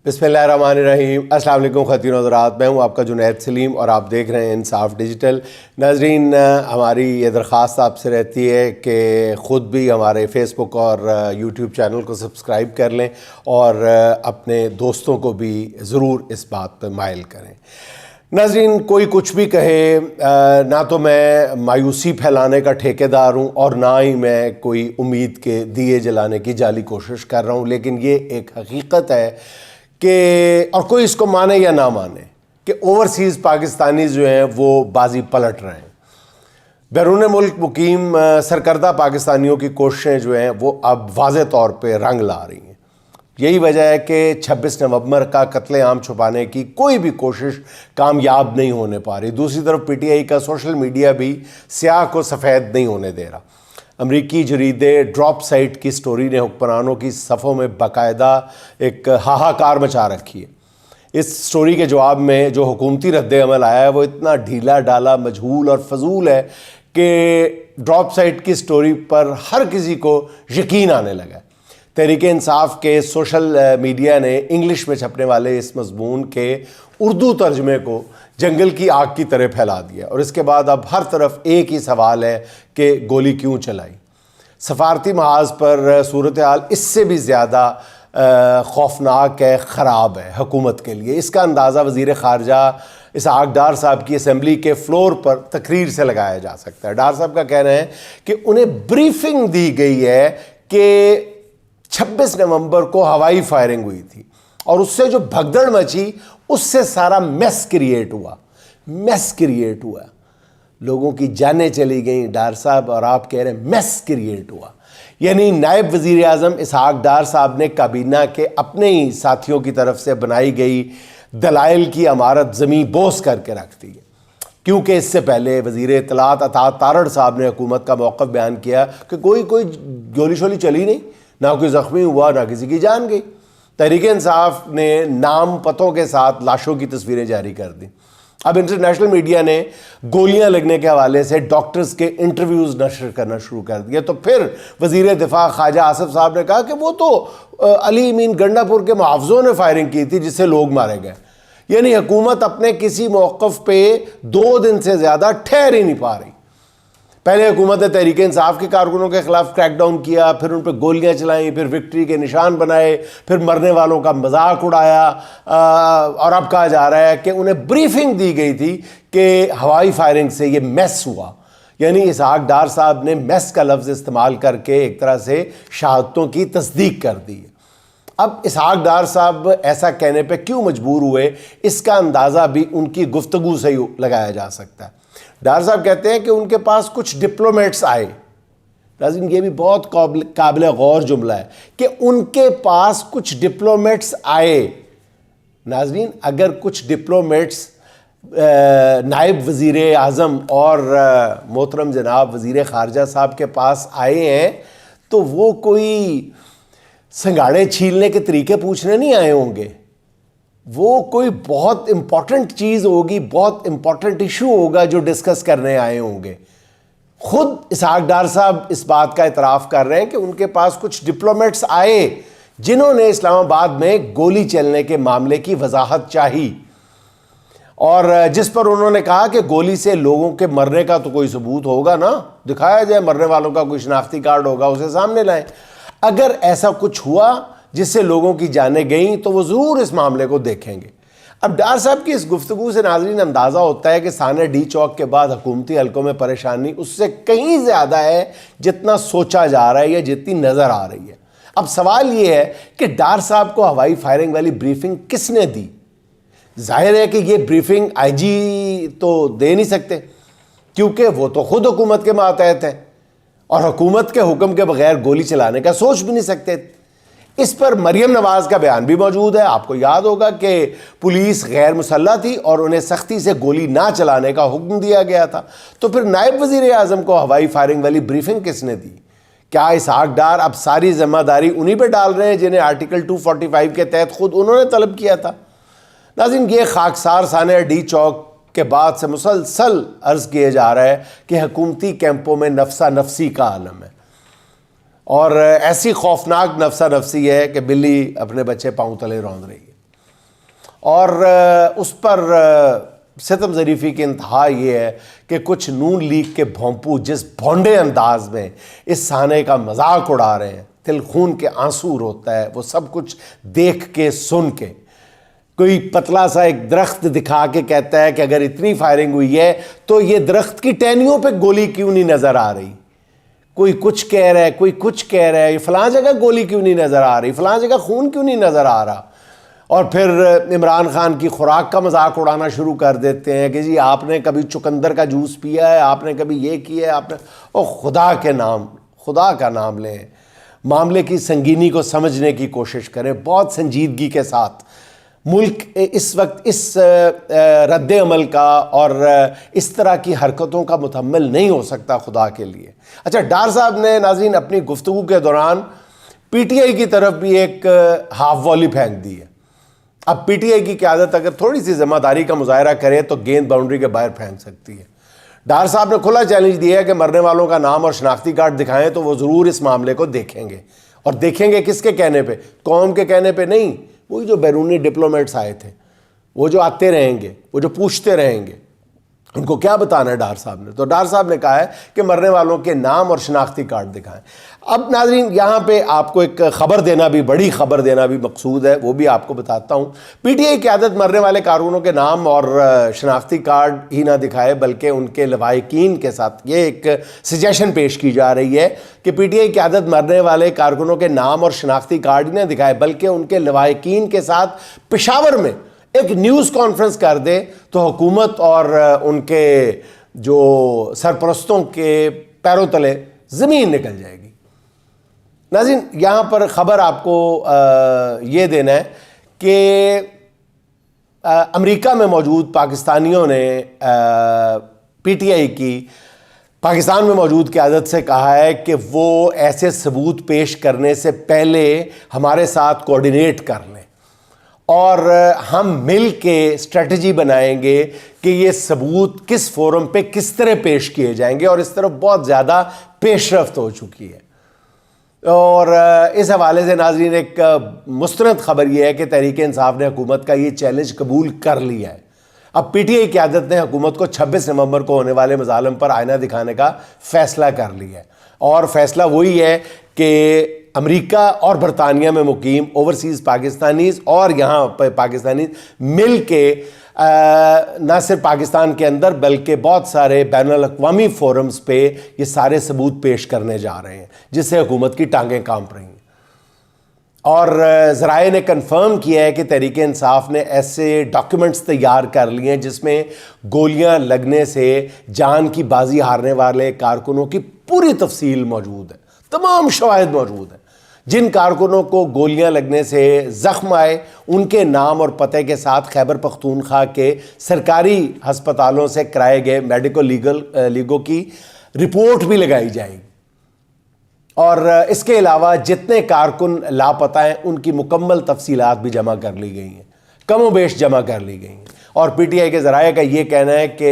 بسم اللہ الرحمن الرحیم۔ السلام علیکم خواتین و حضرات، میں ہوں آپ کا جنید سلیم اور آپ دیکھ رہے ہیں انصاف ڈیجیٹل۔ ناظرین، ہماری یہ درخواست آپ سے رہتی ہے کہ خود بھی ہمارے فیس بک اور یوٹیوب چینل کو سبسکرائب کر لیں اور اپنے دوستوں کو بھی ضرور اس بات پہ مائل کریں۔ ناظرین، کوئی کچھ بھی کہے، نہ تو میں مایوسی پھیلانے کا ٹھیکیدار ہوں اور نہ ہی میں کوئی امید کے دیے جلانے کی جعلی کوشش کر رہا ہوں، لیکن یہ ایک حقیقت ہے کہ اور کوئی اس کو مانے یا نہ مانے کہ اوورسیز پاکستانی جو ہیں وہ بازی پلٹ رہے ہیں۔ بیرون ملک مقیم سرکردہ پاکستانیوں کی کوششیں جو ہیں وہ اب واضح طور پہ رنگ لا رہی ہیں۔ یہی وجہ ہے کہ 26 نومبر کا قتل عام چھپانے کی کوئی بھی کوشش کامیاب نہیں ہونے پا رہی۔ دوسری طرف پی ٹی آئی کا سوشل میڈیا بھی سیاہ کو سفید نہیں ہونے دے رہا۔ امریکی جریدے ڈراپ سائٹ کی سٹوری نے حکمرانوں کی صفوں میں باقاعدہ ایک ہاہاکار مچا رکھی ہے۔ اس سٹوری کے جواب میں جو حکومتی رد عمل آیا ہے وہ اتنا ڈھیلا ڈالا، مجہول اور فضول ہے کہ ڈراپ سائٹ کی سٹوری پر ہر کسی کو یقین آنے لگا ہے۔ تحریک انصاف کے سوشل میڈیا نے انگلش میں چھپنے والے اس مضمون کے اردو ترجمے کو جنگل کی آگ کی طرح پھیلا دیا، اور اس کے بعد اب ہر طرف ایک ہی سوال ہے کہ گولی کیوں چلائی۔ سفارتی محاذ پر صورتحال اس سے بھی زیادہ خوفناک ہے، خراب ہے حکومت کے لیے۔ اس کا اندازہ وزیر خارجہ اسحاق ڈار صاحب کی اسمبلی کے فلور پر تقریر سے لگایا جا سکتا ہے۔ ڈار صاحب کا کہنا ہے کہ انہیں بریفنگ دی گئی ہے کہ 26 نومبر کو ہوائی فائرنگ ہوئی تھی اور اس سے جو بھگدڑ مچی اس سے سارا میس کریٹ ہوا، لوگوں کی جانیں چلی گئیں۔ ڈار صاحب اور آپ کہہ رہے ہیں میس کریٹ ہوا، یعنی نائب وزیر اعظم اسحاق ڈار صاحب نے کابینہ کے اپنے ہی ساتھیوں کی طرف سے بنائی گئی دلائل کی عمارت زمیں بوس کر کے رکھ دی ہے، کیونکہ اس سے پہلے وزیر اطلاعات عطا تارڑ صاحب نے حکومت کا موقف بیان کیا کہ کوئی گولی شولی چلی نہیں، نہ کوئی زخمی ہوا، نہ کسی کی جان گئی۔ تحریک انصاف نے نام پتوں کے ساتھ لاشوں کی تصویریں جاری کر دیں۔ اب انٹرنیشنل میڈیا نے گولیاں لگنے کے حوالے سے ڈاکٹرز کے انٹرویوز نشر کرنا شروع کر دیے، تو پھر وزیر دفاع خواجہ آصف صاحب نے کہا کہ وہ تو علی امین گنڈا پور کے محافظوں نے فائرنگ کی تھی جس سے لوگ مارے گئے۔ یعنی حکومت اپنے کسی موقف پہ 2 دن سے زیادہ ٹھہر ہی نہیں پا رہی۔ پہلے حکومت نے تحریک انصاف کے کارکنوں کے خلاف کریک ڈاؤن کیا، پھر ان پہ گولیاں چلائیں، پھر وکٹری کے نشان بنائے، پھر مرنے والوں کا مذاق اڑایا، اور اب کہا جا رہا ہے کہ انہیں بریفنگ دی گئی تھی کہ ہوائی فائرنگ سے یہ میس ہوا۔ یعنی اسحاق ڈار صاحب نے میس کا لفظ استعمال کر کے ایک طرح سے شہادتوں کی تصدیق کر دی۔ اب اسحاق ڈار صاحب ایسا کہنے پہ کیوں مجبور ہوئے، اس کا اندازہ بھی ان کی گفتگو سے ہی لگایا جا سکتا ہے۔ ڈار صاحب کہتے ہیں کہ ان کے پاس کچھ ڈپلومیٹس آئے۔ ناظرین، یہ بھی بہت قابل غور جملہ ہے کہ ان کے پاس کچھ ڈپلومیٹس آئے۔ ناظرین، اگر کچھ ڈپلومیٹس نائب وزیر اعظم اور محترم جناب وزیر خارجہ صاحب کے پاس آئے ہیں تو وہ کوئی سنگاڑے چھیلنے کے طریقے پوچھنے نہیں آئے ہوں گے، وہ کوئی بہت امپورٹنٹ چیز ہوگی، بہت امپورٹنٹ ایشو ہوگا جو ڈسکس کرنے آئے ہوں گے۔ خود اسحاق ڈار صاحب اس بات کا اعتراف کر رہے ہیں کہ ان کے پاس کچھ ڈپلومیٹس آئے جنہوں نے اسلام آباد میں گولی چلنے کے معاملے کی وضاحت چاہی، اور جس پر انہوں نے کہا کہ گولی سے لوگوں کے مرنے کا تو کوئی ثبوت ہوگا نا، دکھایا جائے، مرنے والوں کا کوئی شناختی کارڈ ہوگا، اسے سامنے لائیں۔ اگر ایسا کچھ ہوا جس سے لوگوں کی جانیں گئیں تو وہ ضرور اس معاملے کو دیکھیں گے۔ اب ڈار صاحب کی اس گفتگو سے ناظرین اندازہ ہوتا ہے کہ سانحہ ڈی چوک کے بعد حکومتی حلقوں میں پریشانی اس سے کہیں زیادہ ہے جتنا سوچا جا رہا ہے یا جتنی نظر آ رہی ہے۔ اب سوال یہ ہے کہ ڈار صاحب کو ہوائی فائرنگ والی بریفنگ کس نے دی؟ ظاہر ہے کہ یہ بریفنگ آئی جی تو دے نہیں سکتے، کیونکہ وہ تو خود حکومت کے ماتحت ہیں اور حکومت کے حکم کے بغیر گولی چلانے کا سوچ بھی نہیں سکتے۔ اس پر مریم نواز کا بیان بھی موجود ہے۔ آپ کو یاد ہوگا کہ پولیس غیر مسلح تھی اور انہیں سختی سے گولی نہ چلانے کا حکم دیا گیا تھا، تو پھر نائب وزیر اعظم کو ہوائی فائرنگ والی بریفنگ کس نے دی؟ کیا اسحاق ڈار اب ساری ذمہ داری انہی پہ ڈال رہے ہیں جنہیں آرٹیکل 245 کے تحت خود انہوں نے طلب کیا تھا؟ ناظرین، یہ خاکسار سانحہ ڈی چوک کے بعد سے مسلسل عرض کیے جا رہا ہے کہ حکومتی کیمپوں میں نفسا نفسی کا عالم ہے، اور ایسی خوفناک نفسا نفسی ہے کہ بلی اپنے بچے پاؤں تلے روند رہی ہے۔ اور اس پر ستم ظریفی کی انتہا یہ ہے کہ کچھ نون لیگ کے بھونپو جس بھونڈے انداز میں اس سانے کا مذاق اڑا رہے ہیں، دل خون کے آنسو روتا ہے وہ سب کچھ دیکھ کے سن کے۔ کوئی پتلا سا ایک درخت دکھا کے کہتا ہے کہ اگر اتنی فائرنگ ہوئی ہے تو یہ درخت کی ٹہنیوں پہ گولی کیوں نہیں نظر آ رہی؟ کوئی کچھ کہہ رہا ہے، کوئی کچھ کہہ رہا ہے، فلاں جگہ گولی کیوں نہیں نظر آ رہی، فلاں جگہ خون کیوں نہیں نظر آ رہا؟ اور پھر عمران خان کی خوراک کا مذاق اڑانا شروع کر دیتے ہیں کہ جی آپ نے کبھی چقندر کا جوس پیا ہے، آپ نے کبھی یہ کیا ہے، آپ نے خدا کے نام، خدا کا نام لیں، معاملے کی سنگینی کو سمجھنے کی کوشش کریں بہت سنجیدگی کے ساتھ۔ ملک اس وقت اس رد عمل کا اور اس طرح کی حرکتوں کا متحمل نہیں ہو سکتا خدا کے لیے۔ اچھا، ڈار صاحب نے ناظرین اپنی گفتگو کے دوران پی ٹی آئی کی طرف بھی ایک ہاف والی پھینک دی ہے۔ اب پی ٹی آئی کی قیادت اگر تھوڑی سی ذمہ داری کا مظاہرہ کرے تو گیند باؤنڈری کے باہر پھینک سکتی ہے۔ ڈار صاحب نے کھلا چیلنج دیا ہے کہ مرنے والوں کا نام اور شناختی کارڈ دکھائیں تو وہ ضرور اس معاملے کو دیکھیں گے، اور دیکھیں گے کس کے کہنے پہ؟ قوم کے کہنے پہ نہیں، وہی جو بیرونی ڈپلومیٹس آئے تھے، وہ جو آتے رہیں گے، وہ جو پوچھتے رہیں گے، ان کو کیا بتانا ہے ڈار صاحب نے؟ تو ڈار صاحب نے کہا ہے کہ مرنے والوں کے نام اور شناختی کارڈ دکھائیں۔ اب ناظرین یہاں پہ آپ کو ایک خبر دینا بھی، بڑی خبر دینا بھی مقصود ہے، وہ بھی آپ کو بتاتا ہوں۔ پی ٹی آئی کی قیادت مرنے والے کارکنوں کے نام اور شناختی کارڈ ہی نہ دکھائے بلکہ ان کے لواحقین کے ساتھ یہ ایک سجیشن پیش کی جا رہی ہے کہ پی ٹی آئی کی قیادت مرنے والے کارکنوں کے نام اور شناختی کارڈ ہی نہ دکھائے بلکہ ان کے لواحقین کے ساتھ پشاور میں ایک نیوز کانفرنس کر دے تو حکومت اور ان کے جو سرپرستوں کے پیروں تلے زمین نکل جائے گی۔ ناظرین یہاں پر خبر آپ کو یہ دینا ہے کہ امریکہ میں موجود پاکستانیوں نے پی ٹی آئی کی پاکستان میں موجود قیادت سے کہا ہے کہ وہ ایسے ثبوت پیش کرنے سے پہلے ہمارے ساتھ کوآرڈینیٹ کر لیں اور ہم مل کے اسٹریٹجی بنائیں گے کہ یہ ثبوت کس فورم پہ کس طرح پیش کیے جائیں گے، اور اس طرف بہت زیادہ پیش رفت ہو چکی ہے۔ اور اس حوالے سے ناظرین ایک مستند خبر یہ ہے کہ تحریک انصاف نے حکومت کا یہ چیلنج قبول کر لیا ہے۔ اب پی ٹی آئی قیادت نے حکومت کو 26 نومبر کو ہونے والے مظالم پر آئینہ دکھانے کا فیصلہ کر لیا ہے، اور فیصلہ وہی ہے کہ امریکہ اور برطانیہ میں مقیم اوورسیز پاکستانیز اور یہاں پاکستانیز مل کے نہ صرف پاکستان کے اندر بلکہ بہت سارے بین الاقوامی فورمز پہ یہ سارے ثبوت پیش کرنے جا رہے ہیں، جس سے حکومت کی ٹانگیں کانپ رہی ہیں۔ اور ذرائع نے کنفرم کیا ہے کہ تحریک انصاف نے ایسے ڈاکیومنٹس تیار کر لیے ہیں جس میں گولیاں لگنے سے جان کی بازی ہارنے والے کارکنوں کی پوری تفصیل موجود ہے، تمام شواہد موجود ہیں۔ جن کارکنوں کو گولیاں لگنے سے زخم آئے ان کے نام اور پتے کے ساتھ خیبر پختونخوا کے سرکاری ہسپتالوں سے کرائے گئے میڈیکل لیگوں کی رپورٹ بھی لگائی جائے گی، اور اس کے علاوہ جتنے کارکن لاپتہ ہیں ان کی مکمل تفصیلات بھی جمع کر لی گئی ہیں، کم و بیش جمع کر لی گئی ہیں۔ اور پی ٹی آئی کے ذرائع کا یہ کہنا ہے کہ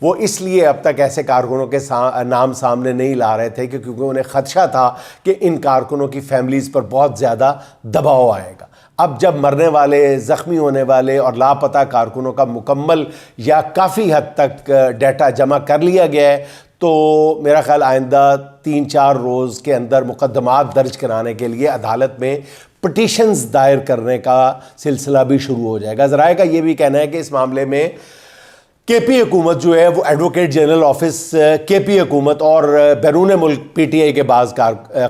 وہ اس لیے اب تک ایسے کارکنوں کے نام سامنے نہیں لا رہے تھے کیونکہ انہیں خدشہ تھا کہ ان کارکنوں کی فیملیز پر بہت زیادہ دباؤ آئے گا۔ اب جب مرنے والے، زخمی ہونے والے اور لاپتہ کارکنوں کا مکمل یا کافی حد تک ڈیٹا جمع کر لیا گیا ہے تو میرا خیال آئندہ 3-4 روز کے اندر مقدمات درج کرانے کے لیے عدالت میں پٹیشنز دائر کرنے کا سلسلہ بھی شروع ہو جائے گا۔ ذرائع کا یہ بھی کہنا ہے کہ اس معاملے میں کے پی حکومت جو ہے وہ ایڈوکیٹ جنرل آفس کے پی حکومت اور بیرون ملک پی ٹی آئی کے بعض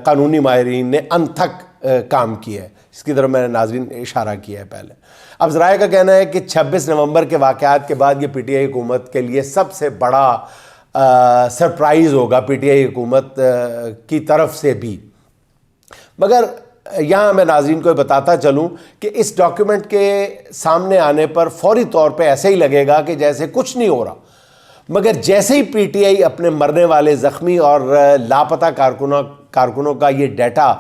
قانونی ماہرین نے انتھک کام کیا ہے، اس کی طرف میں نے ناظرین اشارہ کیا ہے پہلے۔ اب ذرائع کا کہنا ہے کہ 26 نومبر کے واقعات کے بعد یہ پی ٹی آئی حکومت کے لیے سب سے بڑا سرپرائز ہوگا پی ٹی آئی حکومت کی طرف سے بھی۔ مگر یہاں میں ناظرین کو بتاتا چلوں کہ اس ڈاکیومنٹ کے سامنے آنے پر فوری طور پہ ایسے ہی لگے گا کہ جیسے کچھ نہیں ہو رہا، مگر جیسے ہی پی ٹی آئی اپنے مرنے والے، زخمی اور لاپتہ کارکنوں کا یہ ڈیٹا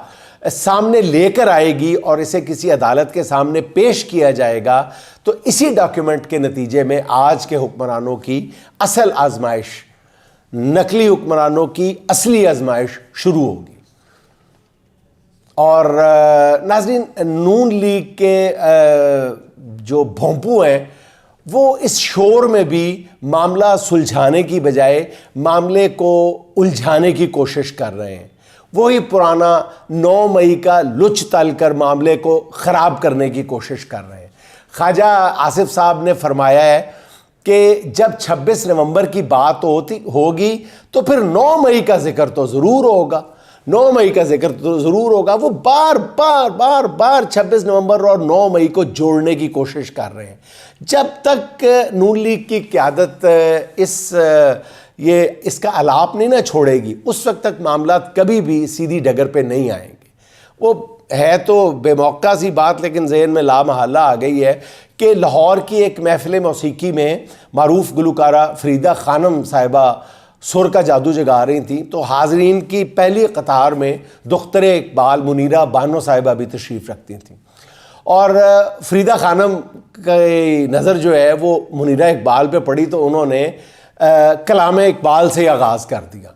سامنے لے کر آئے گی اور اسے کسی عدالت کے سامنے پیش کیا جائے گا تو اسی ڈاکیومنٹ کے نتیجے میں آج کے حکمرانوں کی اصل آزمائش، نقلی حکمرانوں کی اصلی آزمائش شروع ہوگی۔ اور ناظرین نون لیگ کے جو بھونپو ہیں وہ اس شور میں بھی معاملہ سلجھانے کی بجائے معاملے کو الجھانے کی کوشش کر رہے ہیں. وہی پرانا 9 مئی کا لچ تل کر معاملے کو خراب کرنے کی کوشش کر رہے ہیں. خواجہ آصف صاحب نے فرمایا ہے کہ جب 26 نومبر کی بات ہوگی تو پھر 9 مئی کا ذکر تو ضرور ہوگا. 9 مئی کا ذکر تو ضرور ہوگا. وہ بار بار 26 نومبر اور 9 مئی کو جوڑنے کی کوشش کر رہے ہیں. جب تک نون لیگ کی قیادت اس کا الاپ نہیں نہ چھوڑے گی اس وقت تک معاملات کبھی بھی سیدھی ڈگر پہ نہیں آئیں گے. وہ ہے تو بے موقع سی بات لیکن ذہن میں لامحالہ آ گئی ہے کہ لاہور کی ایک محفل موسیقی میں معروف گلوکارہ فریدہ خانم صاحبہ سر کا جادو جگا رہی تھیں تو حاضرین کی پہلی قطار میں دختر اقبال منیرہ بانو صاحبہ بھی تشریف رکھتی تھیں اور فریدہ خانم کی نظر جو ہے وہ منیرہ اقبال پہ پڑی تو انہوں نے کلام اقبال سے آغاز کر دیا.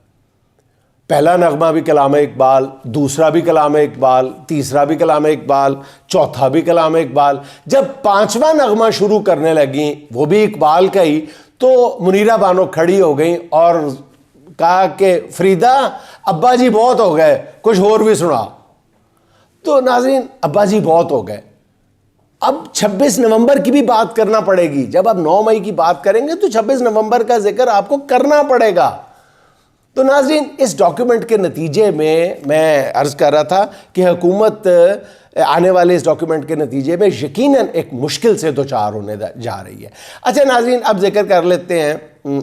پہلا نغمہ بھی کلام اقبال, دوسرا بھی کلام اقبال, تیسرا بھی کلام اقبال, چوتھا بھی کلام اقبال. جب 5واں نغمہ شروع کرنے لگیں وہ بھی اقبال کا ہی تو منیرہ بانو کھڑی ہو گئیں اور کہا کہ فریدہ ابا جی بہت ہو گئے, کچھ اور بھی سنا. تو ناظرین ابا جی بہت ہو گئے. اب 26 نومبر کی بھی بات کرنا پڑے گی. جب آپ 9 مئی کی بات کریں گے تو 26 نومبر کا ذکر آپ کو کرنا پڑے گا. تو ناظرین اس ڈاکیومنٹ کے نتیجے میں عرض کر رہا تھا کہ حکومت آنے والے اس ڈاکیومنٹ کے نتیجے میں یقیناً ایک مشکل سے دوچار ہونے جا رہی ہے. اچھا ناظرین اب ذکر کر لیتے ہیں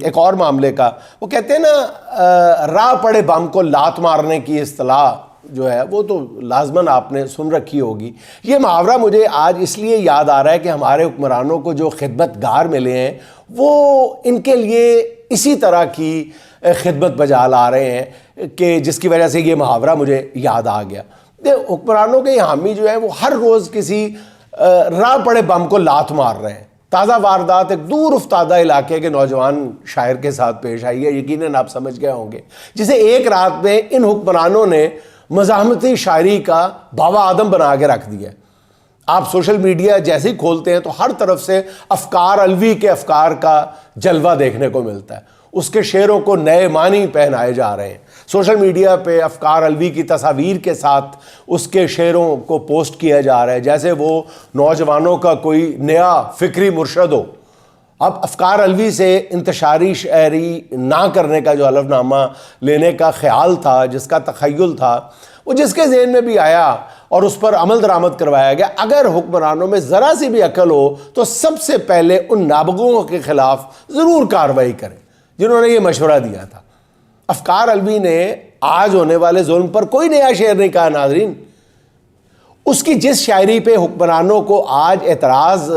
ایک اور معاملے کا. وہ کہتے ہیں نا راہ پڑے بم کو لات مارنے کی اصطلاح جو ہے وہ تو لازماً آپ نے سن رکھی ہوگی. یہ محاورہ مجھے آج اس لیے یاد آ رہا ہے کہ ہمارے حکمرانوں کو جو خدمت گار ملے ہیں وہ ان کے لیے اسی طرح کی خدمت بجا لا رہے ہیں کہ جس کی وجہ سے یہ محاورہ مجھے یاد آ گیا. حکمرانوں کے حامی جو ہے وہ ہر روز کسی راہ پڑے بم کو لات مار رہے ہیں. تازہ واردات ایک دور افتادہ علاقے کے نوجوان شاعر کے ساتھ پیش آئی ہے, یقیناً آپ سمجھ گئے ہوں گے, جسے ایک رات میں ان حکمرانوں نے مزاحمتی شاعری کا باوا آدم بنا کے رکھ دیا. آپ سوشل میڈیا جیسے ہی کھولتے ہیں تو ہر طرف سے افکار الوی کے افکار کا جلوہ دیکھنے کو ملتا ہے. اس کے شعروں کو نئے معنی پہنائے جا رہے ہیں. سوشل میڈیا پہ افکار الوی کی تصاویر کے ساتھ اس کے شعروں کو پوسٹ کیا جا رہا ہے جیسے وہ نوجوانوں کا کوئی نیا فکری مرشد ہو. اب افکار الوی سے انتشاری شاعری نہ کرنے کا جو حلف نامہ لینے کا خیال تھا, جس کا تخیل تھا, وہ جس کے ذہن میں بھی آیا اور اس پر عمل درآمد کروایا گیا, اگر حکمرانوں میں ذرا سی بھی عقل ہو تو سب سے پہلے ان نابغوں کے خلاف ضرور کارروائی کریں جنہوں نے یہ مشورہ دیا تھا. افکار الوی نے آج ہونے والے ظلم پر کوئی نیا شعر نہیں کہا ناظرین. اس کی جس شاعری پہ حکمرانوں کو آج اعتراض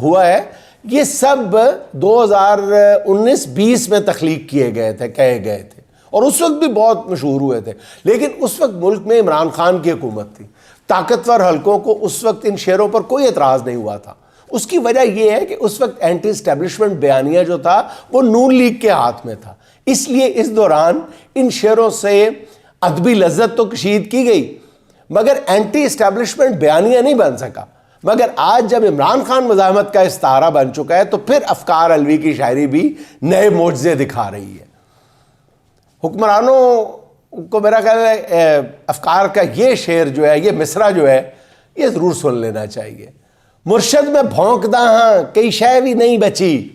ہوا ہے یہ سب 2019-20 میں تخلیق کیے گئے تھے, کہے گئے تھے اور اس وقت بھی بہت مشہور ہوئے تھے. لیکن اس وقت ملک میں عمران خان کی حکومت تھی. طاقتور حلقوں کو اس وقت ان شعروں پر کوئی اعتراض نہیں ہوا تھا. اس کی وجہ یہ ہے کہ اس وقت اینٹی اسٹیبلشمنٹ بیانیہ جو تھا وہ نون لیگ کے ہاتھ میں تھا. اس لیے اس دوران ان شعروں سے ادبی لذت تو کشید کی گئی مگر اینٹی اسٹیبلشمنٹ بیانیہ نہیں بن سکا. مگر آج جب عمران خان مزاحمت کا استعارہ بن چکا ہے تو پھر افکار الوی کی شاعری بھی نئے معجزے دکھا رہی ہے. حکمرانوں کو میرا خیال ہے افکار کا یہ شعر جو ہے, یہ مصرع جو ہے, یہ ضرور سن لینا چاہیے. مرشد میں بھونکدا ہاں کئی شے بھی نہیں بچی,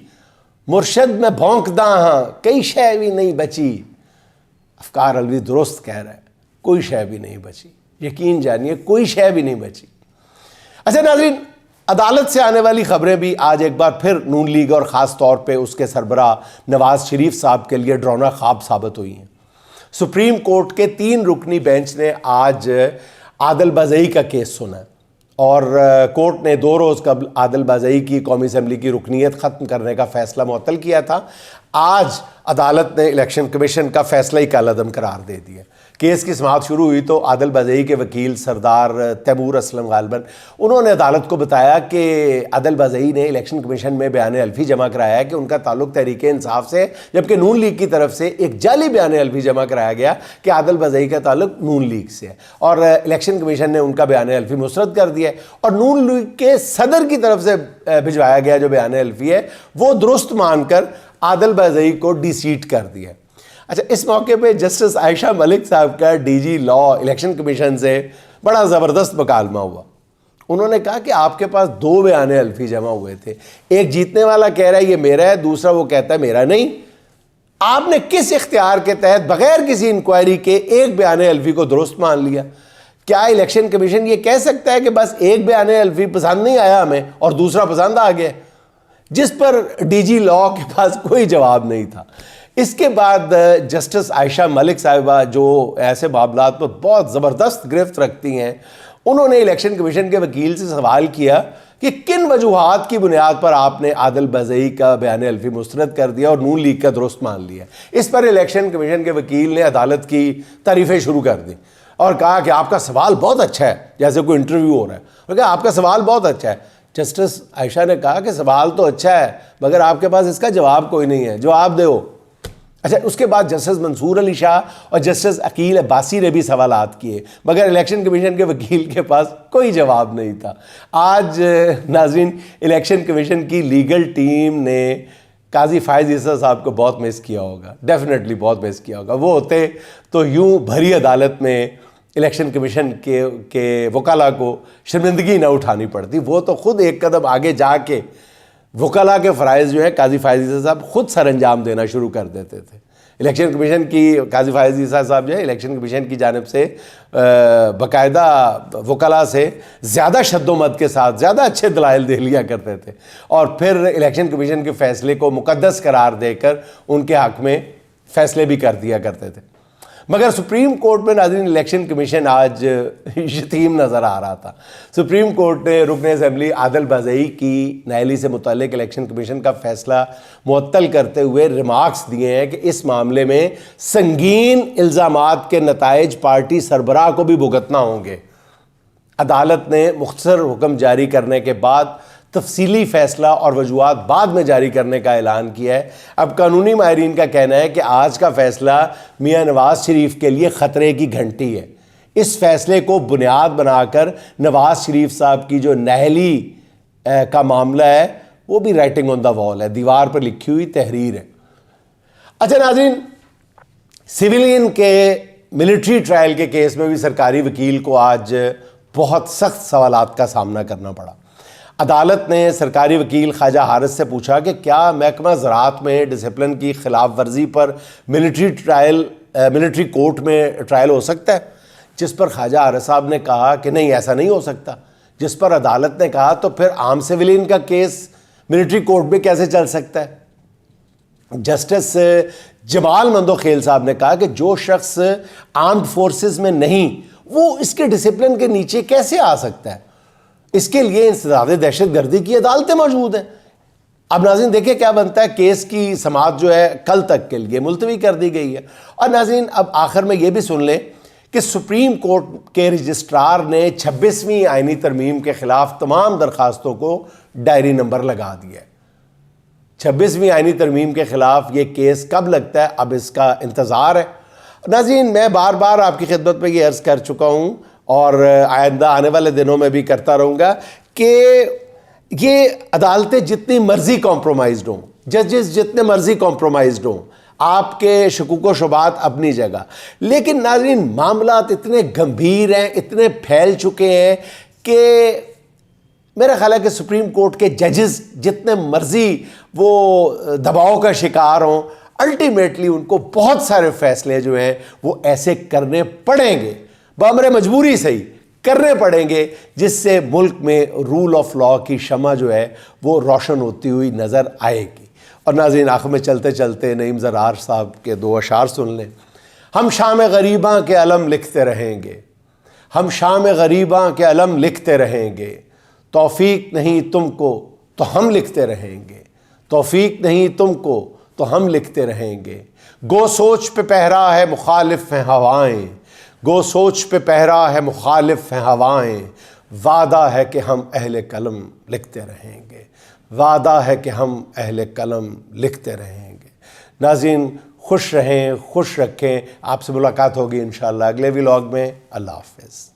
مرشد میں بھونکدا ہاں کئی شے بھی نہیں بچی. افکار الوی درست کہہ رہا ہے, کوئی شے بھی نہیں بچی. یقین جانیے کوئی شے بھی نہیں بچی. اچھا ناظرین عدالت سے آنے والی خبریں بھی آج ایک بار پھر نون لیگ اور خاص طور پہ اس کے سربراہ نواز شریف صاحب کے لیے ڈراؤنا خواب ثابت ہوئی ہیں. سپریم کورٹ کے 3 رکنی بینچ نے آج عادل بازئی کا کیس سنا اور کورٹ نے 2 روز قبل عادل بازئی کی قومی اسمبلی کی رکنیت ختم کرنے کا فیصلہ معطل کیا تھا. آج عدالت نے الیکشن کمیشن کا فیصلہ ہی کالعدم قرار دے دیا۔ کیس کی سماعت شروع ہوئی تو عادل بازئی کے وکیل سردار تیمور اسلم غالباً انہوں نے عدالت کو بتایا کہ عادل بازئی نے الیکشن کمیشن میں بیان الفی جمع کرایا ہے کہ ان کا تعلق تحریک انصاف سے، جبکہ نون لیگ کی طرف سے ایک جعلی بیان الفی جمع کرایا گیا کہ عادل بازئی کا تعلق نون لیگ سے ہے، اور الیکشن کمیشن نے ان کا بیان الفی مسترد کر دیا ہے، اور نون لیگ کے صدر کی طرف سے بھجوایا گیا جو بیان الفی ہے وہ درست مان کر عادل بازئی کو ڈی سیٹ کر دیا۔ اچھا، اس موقع پہ جسٹس عائشہ ملک صاحب کا ڈی جی لا الیکشن کمیشن سے بڑا زبردست مکالمہ ہوا۔ انہوں نے کہا کہ آپ کے پاس 2 بیان الفی جمع ہوئے تھے، ایک جیتنے والا کہہ رہا ہے یہ میرا ہے، دوسرا وہ کہتا ہے میرا نہیں، آپ نے کس اختیار کے تحت بغیر کسی انکوائری کے ایک بیان الفی کو درست مان لیا؟ کیا الیکشن کمیشن یہ کہہ سکتا ہے کہ بس ایک بیان الفی پسند نہیں آیا ہمیں اور دوسرا پسند آ گیا؟ جس پر ڈی جی لا کے پاس کوئی جواب نہیں تھا۔ اس کے بعد جسٹس عائشہ ملک صاحبہ جو ایسے معاملات پر بہت زبردست گرفت رکھتی ہیں، انہوں نے الیکشن کمیشن کے وکیل سے سوال کیا کہ کن وجوہات کی بنیاد پر آپ نے عادل بازئی کا بیان الفی مسترد کر دیا اور نون لیگ کا درست مان لیا؟ اس پر الیکشن کمیشن کے وکیل نے عدالت کی تعریفیں شروع کر دی اور کہا کہ آپ کا سوال بہت اچھا ہے، جیسے کوئی انٹرویو ہو رہا ہے، اور کہا آپ کا سوال بہت اچھا ہے۔ جسٹس عائشہ نے کہا کہ سوال تو اچھا ہے مگر آپ کے پاس اس کا جواب کوئی نہیں ہے، جواب دو۔ اچھا، اس کے بعد جسٹس منصور علی شاہ اور جسٹس عقیل عباسی نے بھی سوالات کیے مگر الیکشن کمیشن کے وکیل کے پاس کوئی جواب نہیں تھا۔ آج ناظرین، الیکشن کمیشن کی لیگل ٹیم نے قاضی فائز عیسیٰ صاحب کو بہت مس کیا ہوگا، ڈیفینیٹلی بہت مس کیا ہوگا۔ وہ ہوتے تو یوں بھری عدالت میں الیکشن کمیشن کے وکلاء کو شرمندگی نہ اٹھانی پڑتی، وہ تو خود ایک قدم آگے جا کے وکلاء کے فرائض جو ہے قاضی فائز عیسیٰ صاحب خود سر انجام دینا شروع کر دیتے تھے۔ الیکشن کمیشن کی قاضی فائز عیسیٰ صاحب جو ہے الیکشن کمیشن کی جانب سے باقاعدہ وکلاء سے زیادہ شد و مد کے ساتھ زیادہ اچھے دلائل دے لیا کرتے تھے، اور پھر الیکشن کمیشن کے فیصلے کو مقدس قرار دے کر ان کے حق میں فیصلے بھی کر دیا کرتے تھے۔ مگر سپریم کورٹ میں ناظرین الیکشن کمیشن آج یتیم نظر آ رہا تھا۔ سپریم کورٹ نے رکن اسمبلی عادل بازئی کی نااہلی سے متعلق الیکشن کمیشن کا فیصلہ معطل کرتے ہوئے ریمارکس دیے ہیں کہ اس معاملے میں سنگین الزامات کے نتائج پارٹی سربراہ کو بھی بھگتنا ہوں گے۔ عدالت نے مختصر حکم جاری کرنے کے بعد تفصیلی فیصلہ اور وجوہات بعد میں جاری کرنے کا اعلان کیا ہے۔ اب قانونی ماہرین کا کہنا ہے کہ آج کا فیصلہ میاں نواز شریف کے لیے خطرے کی گھنٹی ہے۔ اس فیصلے کو بنیاد بنا کر نواز شریف صاحب کی جو نااہلی کا معاملہ ہے وہ بھی رائٹنگ آن دا وال ہے، دیوار پر لکھی ہوئی تحریر ہے۔ اچھا ناظرین، سویلین کے ملٹری ٹرائل کے کیس میں بھی سرکاری وکیل کو آج بہت سخت سوالات کا سامنا کرنا پڑا۔ عدالت نے سرکاری وکیل خواجہ حارث سے پوچھا کہ کیا محکمہ زراعت میں ڈسپلن کی خلاف ورزی پر ملٹری کورٹ میں ٹرائل ہو سکتا ہے؟ جس پر خواجہ حارث صاحب نے کہا کہ نہیں، ایسا نہیں ہو سکتا۔ جس پر عدالت نے کہا تو پھر عام سویلین کا کیس ملٹری کورٹ میں کیسے چل سکتا ہے؟ جسٹس جمال مندوخیل صاحب نے کہا کہ جو شخص آرمڈ فورسز میں نہیں وہ اس کے ڈسپلن کے نیچے کیسے آ سکتا ہے؟ اس کے لیے انسداد دہشت گردی کی عدالتیں موجود ہیں۔ اب ناظرین دیکھیں کیا بنتا ہے، کیس کی سماعت جو ہے کل تک کے لیے ملتوی کر دی گئی ہے۔ اور ناظرین اب آخر میں یہ بھی سن لیں کہ سپریم کورٹ کے رجسٹرار نے 26ویں آئینی ترمیم کے خلاف تمام درخواستوں کو ڈائری نمبر لگا دیا ہے۔ 26ویں آئینی ترمیم کے خلاف یہ کیس کب لگتا ہے، اب اس کا انتظار ہے۔ ناظرین میں بار بار آپ کی خدمت میں یہ عرض کر چکا ہوں اور آئندہ آنے والے دنوں میں بھی کرتا رہوں گا کہ یہ عدالتیں جتنی مرضی کمپرومائزڈ ہوں، ججز جتنے مرضی کمپرومائزڈ ہوں، آپ کے شکوک و شبہات اپنی جگہ، لیکن ناظرین معاملات اتنے گمبھیر ہیں، اتنے پھیل چکے ہیں کہ میرا خیال ہے کہ سپریم کورٹ کے ججز جتنے مرضی وہ دباؤ کا شکار ہوں، الٹیمیٹلی ان کو بہت سارے فیصلے جو ہیں وہ ایسے کرنے پڑیں گے، بامر مجبوری سے ہی کرنے پڑیں گے، جس سے ملک میں رول آف لا کی شمع جو ہے وہ روشن ہوتی ہوئی نظر آئے گی۔ اور ناظرین آنکھ میں چلتے چلتے نعیم زرار صاحب کے 2 اشعار سن لیں۔ ہم شام غریباں کے علم لکھتے رہیں گے، ہم شام غریباں کے علم لکھتے رہیں گے، توفیق نہیں تم کو تو ہم لکھتے رہیں گے، توفیق نہیں تم کو تو ہم لکھتے رہیں گے۔ گو سوچ پہ پہرا ہے مخالف ہیں ہوائیں، گو سوچ پہ پہرا ہے مخالف ہیں ہوائیں، وعدہ ہے کہ ہم اہل قلم لکھتے رہیں گے، وعدہ ہے کہ ہم اہل قلم لکھتے رہیں گے۔ ناظرین خوش رہیں، خوش رکھیں، آپ سے ملاقات ہوگی انشاءاللہ اگلے ولاگ میں۔ اللہ حافظ۔